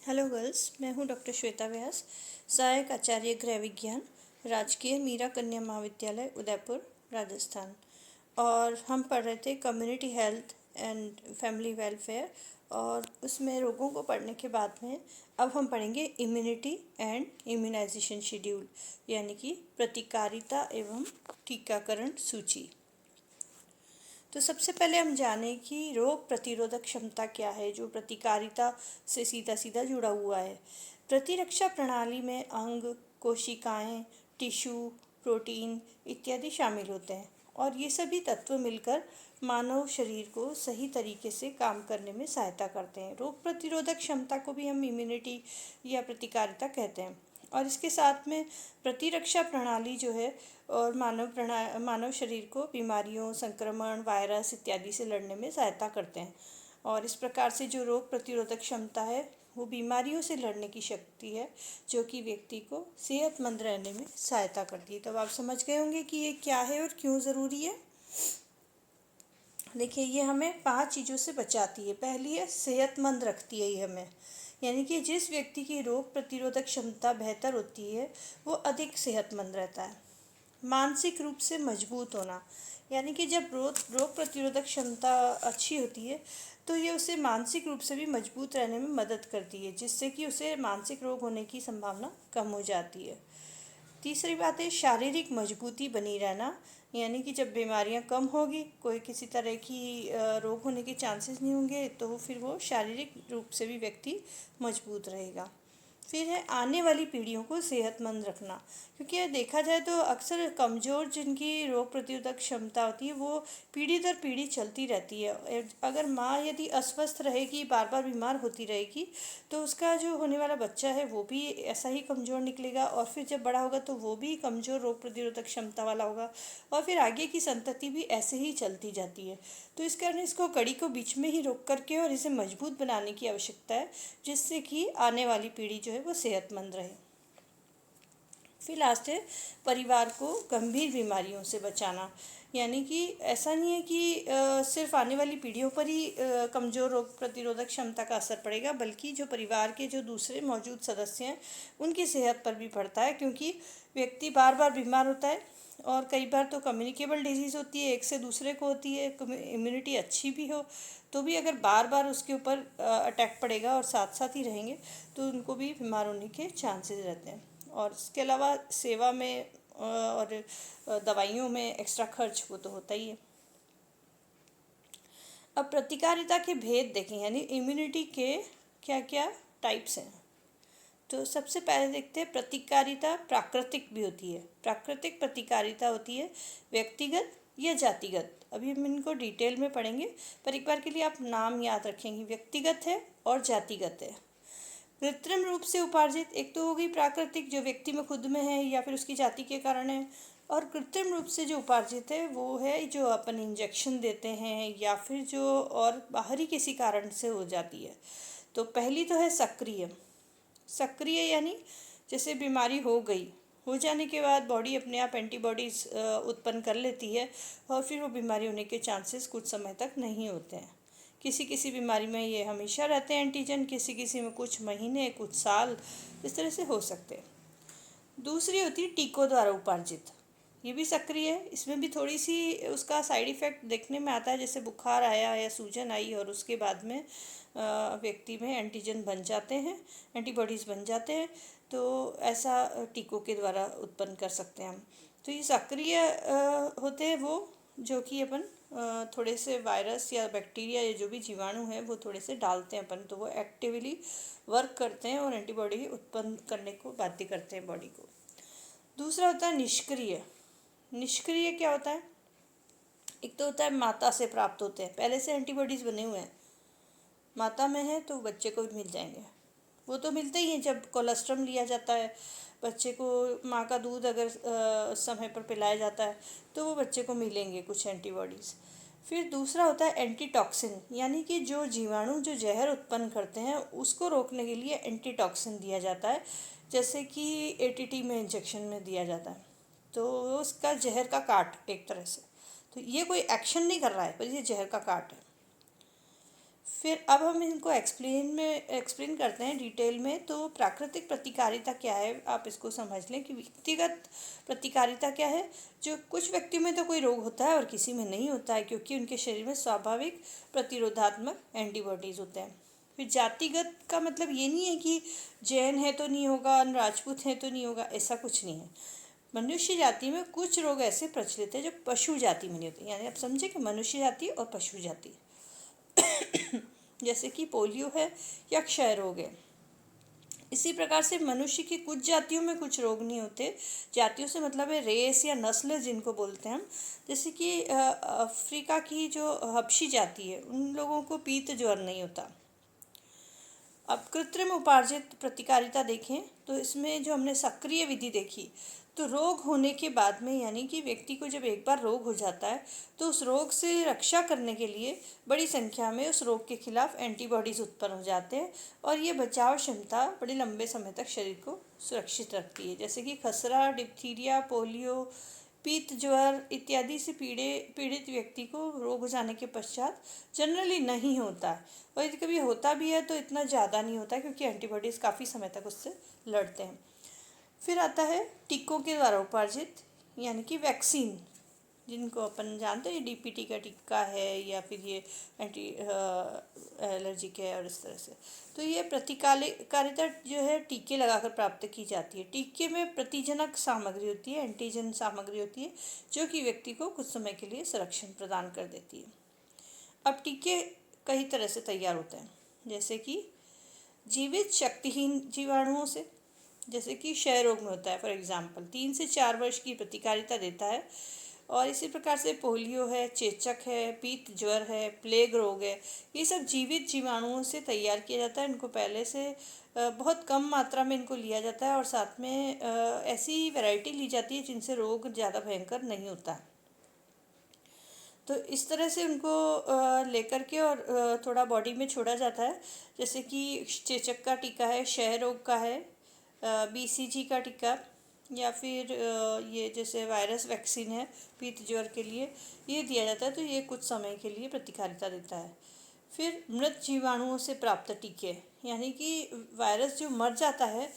Hello girls, मैं हूं doctor Shweta व्यास, सहायक आचार्य गृह विज्ञान, राजकीय मीरा कन्या महाविद्यालय उदयपुर, राजस्थान। और हम पढ़ रहे थे community health and family welfare. और उसमें रोगों को पढ़ने के बाद में अब हम पढ़ेंगे इम्यूनिटी एंड इम्यूनाइजेशन शेड्यूल, यानी कि प्रतिकारिता एवं टीकाकरण सूची। तो सबसे पहले हम जानें कि रोग प्रतिरोधक क्षमता क्या है, जो प्रतिकारिता से सीधा सीधा जुड़ा हुआ है। प्रतिरक्षा प्रणाली में अंग, कोशिकाएं, टिश्यू, प्रोटीन इत्यादि शामिल होते हैं और ये सभी तत्व मिलकर मानव शरीर को सही तरीके से काम करने में सहायता करते हैं। रोग प्रतिरोधक क्षमता को भी हम इम्यूनिटी या प्रतिकारिता कहते हैं। और इसके साथ में प्रतिरक्षा प्रणाली जो है और मानव शरीर को बीमारियों, संक्रमण, वायरस इत्यादि से लड़ने में सहायता करते हैं। और इस प्रकार से जो रोग प्रतिरोधक क्षमता है वो बीमारियों से लड़ने की शक्ति है, जो कि व्यक्ति को सेहतमंद रहने में सहायता करती है। तो अब आप समझ गए होंगे कि ये क्या है और क्यों ज़रूरी है। देखिए, ये हमें 5 चीज़ों से बचाती है। पहली है, सेहतमंद रखती है ये हमें, यानी कि जिस व्यक्ति की रोग प्रतिरोधक क्षमता बेहतर होती है वो अधिक सेहतमंद रहता है। मानसिक रूप से मजबूत होना, यानी कि जब रोग प्रतिरोधक क्षमता अच्छी होती है तो ये उसे मानसिक रूप से भी मजबूत रहने में मदद करती है, जिससे कि उसे मानसिक रोग होने की संभावना कम हो जाती है। तीसरी बात है, शारीरिक मजबूती बनी रहना, यानी कि जब बीमारियां कम होगी, कोई किसी तरह की रोग होने के चांसेस नहीं होंगे, तो फिर वो शारीरिक रूप से भी व्यक्ति मजबूत रहेगा। फिर है आने वाली पीढ़ियों को सेहतमंद रखना, क्योंकि देखा जाए तो अक्सर कमज़ोर जिनकी रोग प्रतिरोधक क्षमता होती है वो पीढ़ी दर पीढ़ी चलती रहती है। अगर माँ यदि अस्वस्थ रहेगी, बार बार बीमार होती रहेगी, तो उसका जो होने वाला बच्चा है वो भी ऐसा ही कमज़ोर निकलेगा और फिर जब बड़ा होगा तो वो भी कमज़ोर रोग प्रतिरोधक क्षमता वाला होगा और फिर आगे की संतति भी ऐसे ही चलती जाती है। तो इस कारण इसको कड़ी को बीच में ही रोक करके और इसे मजबूत बनाने की आवश्यकता है, जिससे कि आने वाली पीढ़ी जो है वो सेहतमंद रहे। फिर लास्ट है, परिवार को गंभीर बीमारियों से बचाना, यानी कि ऐसा नहीं है कि सिर्फ आने वाली पीढ़ियों पर ही कमज़ोर रोग प्रतिरोधक क्षमता का असर पड़ेगा, बल्कि जो परिवार के जो दूसरे मौजूद सदस्य हैं उनकी सेहत पर भी पड़ता है, क्योंकि व्यक्ति बार बार बीमार होता है और कई बार तो कम्युनिकेबल डिजीज़ होती है, एक से दूसरे को होती है। इम्यूनिटी अच्छी भी हो तो भी अगर बार बार उसके ऊपर अटैक पड़ेगा और साथ साथ ही रहेंगे तो उनको भी बीमार होने के चांसेस रहते हैं। और इसके अलावा सेवा में और दवाइयों में एक्स्ट्रा खर्च वो तो होता ही है। अब प्रतिकारिता के भेद देखें, यानी इम्यूनिटी के क्या क्या टाइप्स हैं। तो सबसे पहले देखते हैं, प्रतिकारिता प्राकृतिक भी होती है। प्राकृतिक प्रतिकारिता होती है व्यक्तिगत या जातिगत। अभी हम इनको डिटेल में पढ़ेंगे, पर एक बार के लिए आप नाम याद रखेंगे, व्यक्तिगत है और जातिगत है। कृत्रिम रूप से उपार्जित, एक तो होगी प्राकृतिक जो व्यक्ति में खुद में है या फिर उसकी जाति के कारण है, और कृत्रिम रूप से जो उपार्जित है वो है जो अपन इंजेक्शन देते हैं या फिर जो और बाहरी किसी कारण से हो जाती है। तो पहली तो है सक्रिय। सक्रिय यानी जैसे बीमारी हो जाने के बाद बॉडी अपने आप एंटीबॉडीज़ उत्पन्न कर लेती है और फिर वो बीमारी होने के चांसेस कुछ समय तक नहीं होते हैं। किसी किसी बीमारी में ये हमेशा रहते हैं एंटीजन, किसी किसी में कुछ महीने, कुछ साल इस तरह से हो सकते हैं। दूसरी होती है टीकों द्वारा उपार्जित। ये भी सक्रिय है, इसमें भी थोड़ी सी उसका साइड इफ़ेक्ट देखने में आता है, जैसे बुखार आया या सूजन आई और उसके बाद में व्यक्ति में एंटीजन बन जाते हैं, एंटीबॉडीज़ बन जाते हैं, तो ऐसा टीकों के द्वारा उत्पन्न कर सकते हैं हम। तो ये सक्रिय होते हैं वो जो कि अपन थोड़े से वायरस या बैक्टीरिया या जो भी जीवाणु है वो थोड़े से डालते हैं अपन, तो वो एक्टिवली वर्क करते हैं और एंटीबॉडी उत्पन्न करने को बाध्य करते हैं बॉडी को। दूसरा होता है निष्क्रिय। निष्क्रिय क्या होता है? एक तो होता है माता से प्राप्त होते हैं, पहले से एंटीबॉडीज़ बने हुए हैं, माता में है तो बच्चे को भी मिल जाएंगे। वो तो मिलते ही हैं जब कोलेस्ट्रम लिया जाता है बच्चे को, माँ का दूध अगर समय पर पिलाया जाता है तो वो बच्चे को मिलेंगे कुछ एंटीबॉडीज़। फिर दूसरा होता है एंटीटॉक्सिन, यानी कि जो जीवाणु जो जहर उत्पन्न करते हैं उसको रोकने के लिए एंटीटॉक्सिन दिया जाता है, जैसे कि एटीटी में इंजेक्शन में दिया जाता है। तो उसका जहर का काट एक तरह से, तो ये कोई एक्शन नहीं कर रहा है पर ये जहर का काट है। फिर अब हम इनको एक्सप्लेन करते हैं डिटेल में। तो प्राकृतिक प्रतिकारिता क्या है, आप इसको समझ लें कि व्यक्तिगत प्रतिकारिता क्या है। जो कुछ व्यक्तियों में तो कोई रोग होता है और किसी में नहीं होता है, क्योंकि उनके शरीर में स्वाभाविक प्रतिरोधात्मक एंटीबॉडीज़ होते हैं। फिर जातिगत का मतलब ये नहीं है कि जैन है तो नहीं होगा, राजपूत है तो नहीं होगा, ऐसा कुछ नहीं है। मनुष्य जाति में कुछ रोग ऐसे प्रचलित है जो पशु जाति में नहीं होते, यानी आप समझे कि मनुष्य जाति और पशु जाति। जैसे कि पोलियो है या क्षय रोग है। इसी प्रकार से मनुष्य की कुछ जातियों में कुछ रोग नहीं होते। जातियों से मतलब है रेस या नस्ल जिनको बोलते हैं हम। जैसे कि अफ्रीका की जो हबशी जाति है, उन लोगों को पीत ज्वर नहीं होता। अब कृत्रिम उपार्जित प्रतिकारिता देखें तो इसमें जो हमने सक्रिय विधि देखी, तो रोग होने के बाद में, यानी कि व्यक्ति को जब एक बार रोग हो जाता है तो उस रोग से रक्षा करने के लिए बड़ी संख्या में उस रोग के खिलाफ एंटीबॉडीज़ उत्पन्न हो जाते हैं और ये बचाव क्षमता बड़े लंबे समय तक शरीर को सुरक्षित रखती है। जैसे कि खसरा, डिप्थीरिया, पोलियो, पीत ज्वर इत्यादि से पीड़ित व्यक्ति को रोग हो जाने के पश्चात जनरली नहीं होता है, और यदि कभी होता भी है तो इतना ज़्यादा नहीं होता है, क्योंकि एंटीबॉडीज़ काफ़ी समय तक उससे लड़ते हैं। फिर आता है टीकों के द्वारा उपार्जित, यानी कि वैक्सीन, जिनको अपन जानते हैं डीपीटी का टीका है या फिर ये एंटी एलर्जिक है और इस तरह से। तो ये प्रतिकारिता जो है टीके लगाकर प्राप्त की जाती है। टीके में प्रतिजनक सामग्री होती है, एंटीजन सामग्री होती है, जो कि व्यक्ति को कुछ समय के लिए संरक्षण प्रदान कर देती है। अब टीके कई तरह से तैयार होते हैं, जैसे कि जीवित शक्तिहीन जीवाणुओं से, जैसे कि क्षय रोग में होता है फॉर एग्जाम्पल, 3 से 4 वर्ष की प्रतिकारिता देता है। और इसी प्रकार से पोलियो है, चेचक है, पीत ज्वर है, प्लेग रोग है, ये सब जीवित जीवाणुओं से तैयार किया जाता है। इनको पहले से बहुत कम मात्रा में इनको लिया जाता है और साथ में ऐसी वैरायटी ली जाती है जिनसे रोग ज़्यादा भयंकर नहीं होता। तो इस तरह से उनको लेकर के और थोड़ा बॉडी में छोड़ा जाता है। जैसे कि चेचक का टीका है, क्षय रोग का है, बीसीजी का टीका, या फिर ये जैसे वायरस वैक्सीन है पीत ज्वर के लिए, ये दिया जाता है। तो ये कुछ समय के लिए प्रतिकारिता देता है। फिर मृत जीवाणुओं से प्राप्त टीके, यानी कि वायरस जो मर जाता है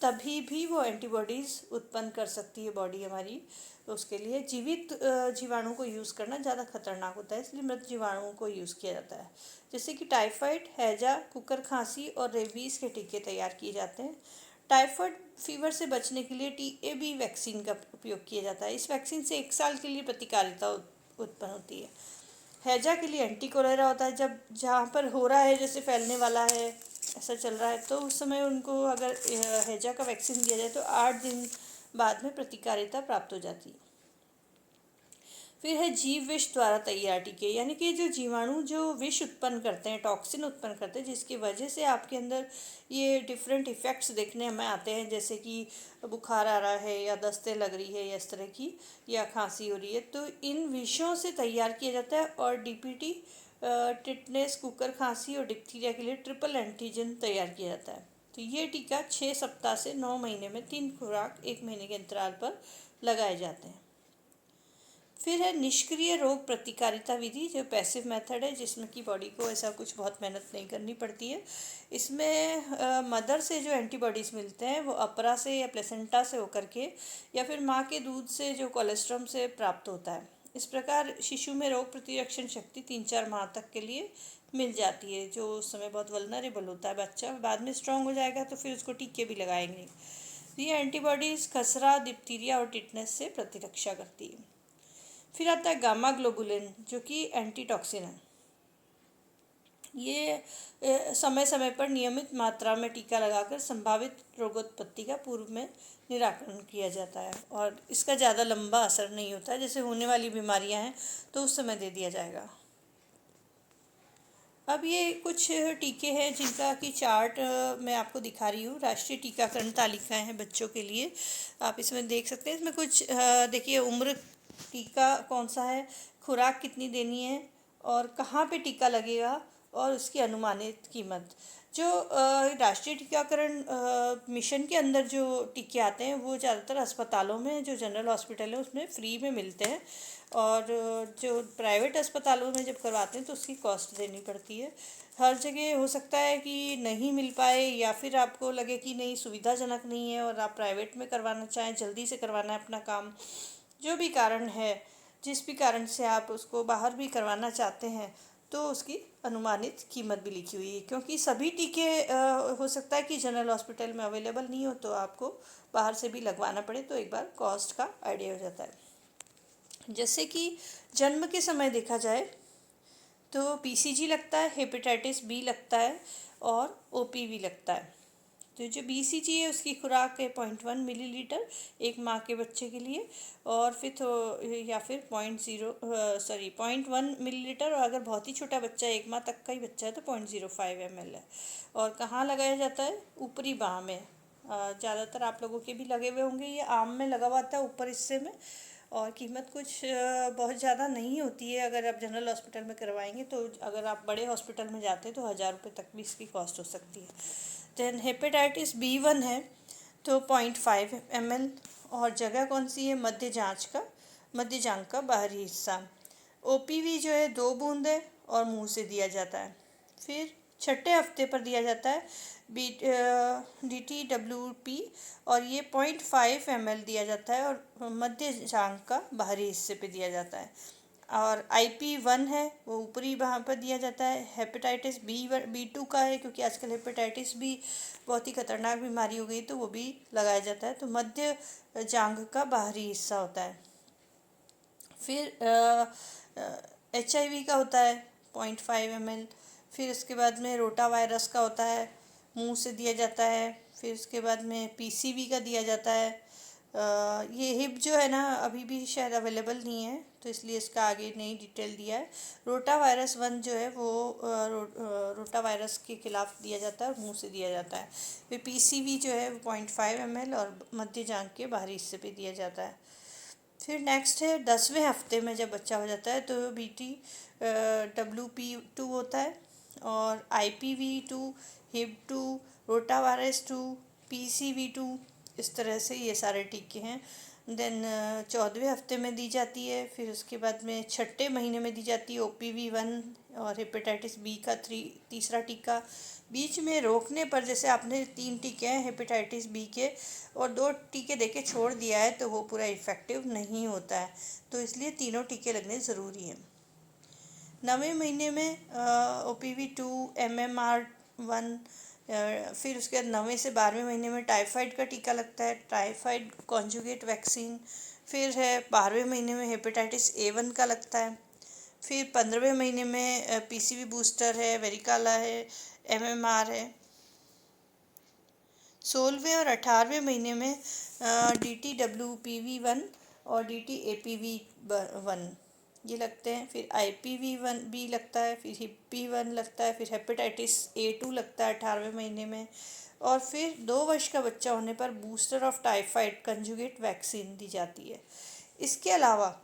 तभी भी वो एंटीबॉडीज़ उत्पन्न कर सकती है बॉडी हमारी। तो उसके लिए जीवित जीवाणु को यूज़ करना ज़्यादा खतरनाक होता है, इसलिए मृत जीवाणुओं को यूज़ किया जाता है। जैसे कि टाइफाइड, हैजा, कुकर खांसी और रेबीज़ के टीके तैयार किए जाते हैं। टाइफाइड फीवर से बचने के लिए टीएबी वैक्सीन का उपयोग किया जाता है। इस वैक्सीन से 1 साल के लिए प्रतिकारिता उत्पन्न होती है। हैजा के लिए एंटी कोलेरा होता है, जब जहाँ पर हो रहा है जैसे फैलने वाला है, ऐसा चल रहा है, तो उस समय उनको अगर हैजा का वैक्सीन दिया जाए तो 8 दिन बाद में प्रतिकारिता प्राप्त हो जाती है। फिर है जीव विष द्वारा तैयार टीके, यानी कि जो जीवाणु जो विष उत्पन्न करते हैं, टॉक्सिन उत्पन्न करते हैं, जिसकी वजह से आपके अंदर ये डिफरेंट इफ़ेक्ट्स देखने में आते हैं, जैसे कि बुखार आ रहा है या दस्तें लग रही है या इस तरह की, या खांसी हो रही है, तो इन विषों से तैयार किया जाता है। और डीपीटी टिटनेस, कुकर खांसी और डिप्थीरिया के लिए ट्रिपल एंटीजन तैयार किया जाता है। तो ये टीका 6 सप्ताह से 9 महीने में 3 खुराक 1 महीने के अंतराल पर लगाए जाते हैं। फिर है निष्क्रिय रोग प्रतिकारिता विधि, जो पैसिव मेथड है, जिसमें कि बॉडी को ऐसा कुछ बहुत मेहनत नहीं करनी पड़ती है। इसमें मदर से जो एंटीबॉडीज़ मिलते हैं वो अपरा से या प्लेसेंटा से होकर के, या फिर माँ के दूध से जो कोलेस्ट्रॉम से प्राप्त होता है। इस प्रकार शिशु में रोग प्रतिरक्षण शक्ति 3-4 माह तक के लिए मिल जाती है, जो उस समय बहुत वल्नरेबल होता है बच्चा। बाद में स्ट्रांग हो जाएगा तो फिर उसको टीके भी लगाएंगे। ये एंटीबॉडीज़ खसरा, डिप्थीरिया और टिटनेस से प्रतिरक्षा करती है। फिर आता है गामा ग्लोबुलिन, जो कि एंटीटॉक्सिन है। ये समय समय पर नियमित मात्रा में टीका लगाकर संभावित रोगोत्पत्ति का पूर्व में निराकरण किया जाता है, और इसका ज़्यादा लंबा असर नहीं होता है। जैसे होने वाली बीमारियां हैं तो उस समय दे दिया जाएगा। अब ये कुछ टीके हैं जिनका कि चार्ट मैं आपको दिखा रही हूँ। राष्ट्रीय टीकाकरण तालिकाएं हैं बच्चों के लिए, आप इसमें देख सकते हैं। इसमें कुछ देखिए, उम्र, टीका कौन सा है, खुराक कितनी देनी है, और कहाँ पे टीका लगेगा, और उसकी अनुमानित कीमत। जो राष्ट्रीय टीकाकरण मिशन के अंदर जो टीके आते हैं वो ज़्यादातर अस्पतालों में, जो जनरल हॉस्पिटल है उसमें फ्री में मिलते हैं, और जो प्राइवेट अस्पतालों में जब करवाते हैं तो उसकी कॉस्ट देनी पड़ती है। हर जगह हो सकता है कि नहीं मिल पाए, या फिर आपको लगे कि नहीं सुविधाजनक नहीं है और आप प्राइवेट में करवाना चाहें, जल्दी से करवाना है अपना काम, जो भी कारण है, जिस भी कारण से आप उसको बाहर भी करवाना चाहते हैं, तो उसकी अनुमानित कीमत भी लिखी हुई है। क्योंकि सभी टीके हो सकता है कि जनरल हॉस्पिटल में अवेलेबल नहीं हो, तो आपको बाहर से भी लगवाना पड़े, तो एक बार कॉस्ट का आइडिया हो जाता है। जैसे कि जन्म के समय देखा जाए तो बीसीजी लगता है, हेपेटाइटिस बी लगता है और ओपीवी लगता है। तो जो बीसीजी है उसकी खुराक है 0.1 मिलीलीटर एक माँ के बच्चे के लिए, और फिर या फिर 0.1 मिलीलीटर, और अगर बहुत ही छोटा बच्चा है, एक माह तक का ही बच्चा है, तो 0.05 ml है। और कहाँ लगाया जाता है? ऊपरी बाह में। ज़्यादातर आप लोगों के भी लगे हुए होंगे, ये आम में लगा हुआ आता है ऊपर हिस्से में, और कीमत कुछ बहुत ज़्यादा नहीं होती है अगर आप जनरल हॉस्पिटल में करवाएंगे। तो अगर आप बड़े हॉस्पिटल में जाते हैं तो 1000 रुपये तक भी इसकी कॉस्ट हो सकती है। देन हेपेटाइटिस B1 है तो 0.5 ml, और जगह कौन सी है? मध्य जांघ का बाहरी हिस्सा। ओपीवी जो है 2 बूंद है और मुंह से दिया जाता है। फिर छठे हफ्ते पर दिया जाता है DTWP, और ये 0.5 ml दिया जाता है और मध्य जांघ का बाहरी हिस्से पे दिया जाता है। और IP1 है वो ऊपरी वहाँ पर दिया जाता है। हेपेटाइटिस B2 का है, क्योंकि आजकल हेपेटाइटिस भी बहुत ही खतरनाक बीमारी हो गई, तो वो भी लगाया जाता है। तो मध्य जांघ का बाहरी हिस्सा होता है। फिर HIV का होता है 0.5 ml। फिर उसके बाद में रोटा वायरस का होता है, मुंह से दिया जाता है। फिर उसके बाद में PCV का दिया जाता है। ये हिप जो है ना अभी भी शायद अवेलेबल नहीं है, तो इसलिए इसका आगे नहीं डिटेल दिया है। रोटा वायरस 1 जो है वो रोटा वायरस के खिलाफ दिया जाता है और मुंह से दिया जाता है। फिर PCV जो है वो 0.5 ml और मध्य जांघ के बाहरी हिस्से पे दिया जाता है। फिर नेक्स्ट है 10वें हफ्ते में जब बच्चा हो जाता है तो BTWP2 होता है, और IPV2, HIB2, रोटावायरस 2, PCV2, इस तरह से ये सारे टीके हैं। देन 14वें हफ्ते में दी जाती है। फिर उसके बाद में छठे महीने में दी जाती है OPV1 और हेपेटाइटिस बी का तीसरा टीका। बीच में रोकने पर, जैसे आपने 3 टीके हैं हेपेटाइटिस बी के और 2 टीके देके छोड़ दिया है, तो वो पूरा इफ़ेक्टिव नहीं होता है, तो इसलिए तीनों टीके लगने ज़रूरी हैं। 9वें महीने में OPV2, MMR1, फिर उसके बाद 9वें से 12वें महीने में टाइफाइड का टीका लगता है, टाइफाइड कॉन्जुगेट वैक्सीन। फिर है 12वें महीने में हेपेटाइटिस A1 का लगता है। फिर 15वें महीने में PCV बूस्टर है, वेरिकाला है, MMR है। 16वें और 18वें महीने में DTWPV1 और DTAPV1 ये लगते हैं। फिर IPV1 भी लगता है, फिर HIP1 लगता है, फिर हेपेटाइटिस A2 लगता है 18वें महीने में। और फिर 2 वर्ष का बच्चा होने पर booster of typhoid conjugate vaccine दी जाती है। इसके अलावा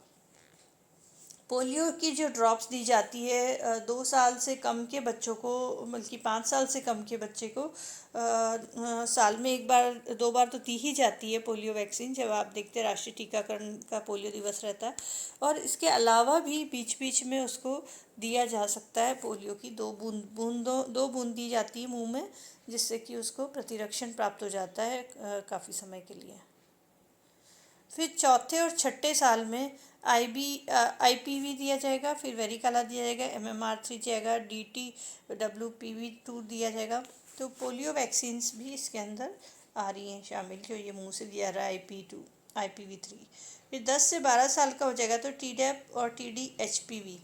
पोलियो की जो ड्रॉप्स दी जाती है 2 साल से कम के बच्चों को, बल्कि 5 साल से कम के बच्चे को साल में 1 बार 2 बार तो दी ही जाती है पोलियो वैक्सीन, जब आप देखते हैं राष्ट्रीय टीकाकरण का पोलियो दिवस रहता है। और इसके अलावा भी बीच बीच में उसको दिया जा सकता है पोलियो की 2 बूंद दी जाती है मुंह में, जिससे कि उसको प्रतिरक्षण प्राप्त हो जाता है काफ़ी समय के लिए। फिर चौथे और छठे साल में IPV दिया जाएगा, फिर वेरिकाला दिया जाएगा, MMR3 जाएगा, DTWPV2 दिया जाएगा। तो पोलियो वैक्सीन्स भी इसके अंदर आ रही हैं शामिल, जो ये मुंह से दिया रहा है IPV3। फिर 10 से 12 साल का हो जाएगा तो TDAP और TDHPV,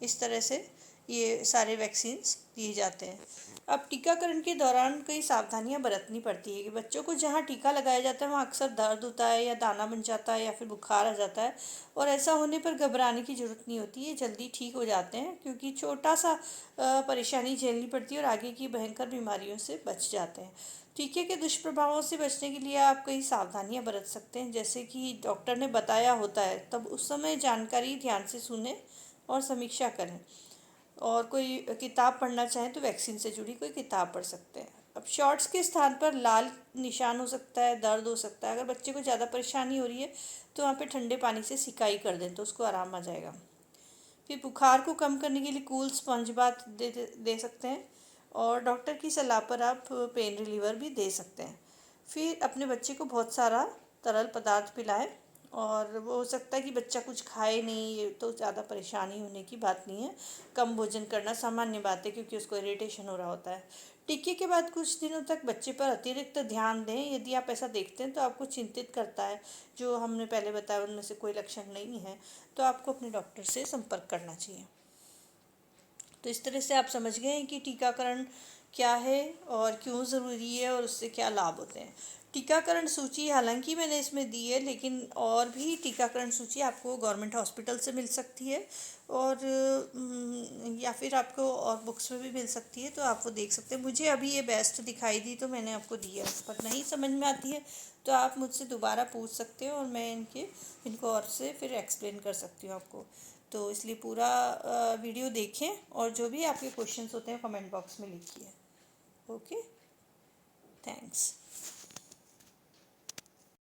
इस तरह से ये सारे वैक्सीन्स दिए जाते हैं। अब टीकाकरण के दौरान कई सावधानियां बरतनी पड़ती है कि बच्चों को जहां टीका लगाया जाता है वहां अक्सर दर्द होता है या दाना बन जाता है या फिर बुखार आ जाता है, और ऐसा होने पर घबराने की ज़रूरत नहीं होती है, जल्दी ठीक हो जाते हैं, क्योंकि छोटा सा परेशानी झेलनी पड़ती है और आगे की भयंकर बीमारियों से बच जाते हैं। टीके के दुष्प्रभावों से बचने के लिए आप कई सावधानियां बरत सकते हैं, जैसे कि डॉक्टर ने बताया होता है तब उस समय जानकारी ध्यान से सुने और समीक्षा करें। और कोई किताब पढ़ना चाहें तो वैक्सीन से जुड़ी कोई किताब पढ़ सकते हैं। अब शॉर्ट्स के स्थान पर लाल निशान हो सकता है, दर्द हो सकता है। अगर बच्चे को ज़्यादा परेशानी हो रही है तो वहाँ पे ठंडे पानी से सिकाई कर दें तो उसको आराम आ जाएगा। फिर बुखार को कम करने के लिए कूल स्पंज बाथ दे सकते हैं, और डॉक्टर की सलाह पर आप पेन रिलीवर भी दे सकते हैं। फिर अपने बच्चे को बहुत सारा तरल पदार्थ पिलाएं, और वो हो सकता है कि बच्चा कुछ खाए नहीं, ये तो ज़्यादा परेशानी होने की बात नहीं है। कम भोजन करना सामान्य बात है, क्योंकि उसको इरिटेशन हो रहा होता है। टीके के बाद कुछ दिनों तक बच्चे पर अतिरिक्त ध्यान दें। यदि आप ऐसा देखते हैं तो आपको चिंतित करता है, जो हमने पहले बताया उनमें से कोई लक्षण नहीं है, तो आपको अपने डॉक्टर से संपर्क करना चाहिए। तो इस तरह से आप समझ गए हैं कि टीकाकरण क्या है और क्यों ज़रूरी है और उससे क्या लाभ होते हैं। टीकाकरण सूची हालांकि मैंने इसमें दी है, लेकिन और भी टीकाकरण सूची आपको गवर्नमेंट हॉस्पिटल से मिल सकती है, और या फिर आपको और बुक्स में भी मिल सकती है, तो आप वो देख सकते हैं। मुझे अभी ये बेस्ट दिखाई दी तो मैंने आपको दिया, पर नहीं समझ में आती है तो आप मुझसे दोबारा पूछ सकते हो, और मैं इनको और से फिर एक्सप्लेन कर सकती हूँ आपको। तो इसलिए पूरा वीडियो देखें, और जो भी आपके क्वेश्चंस होते हैं कमेंट बॉक्स में लिखिए। Okay, thanks.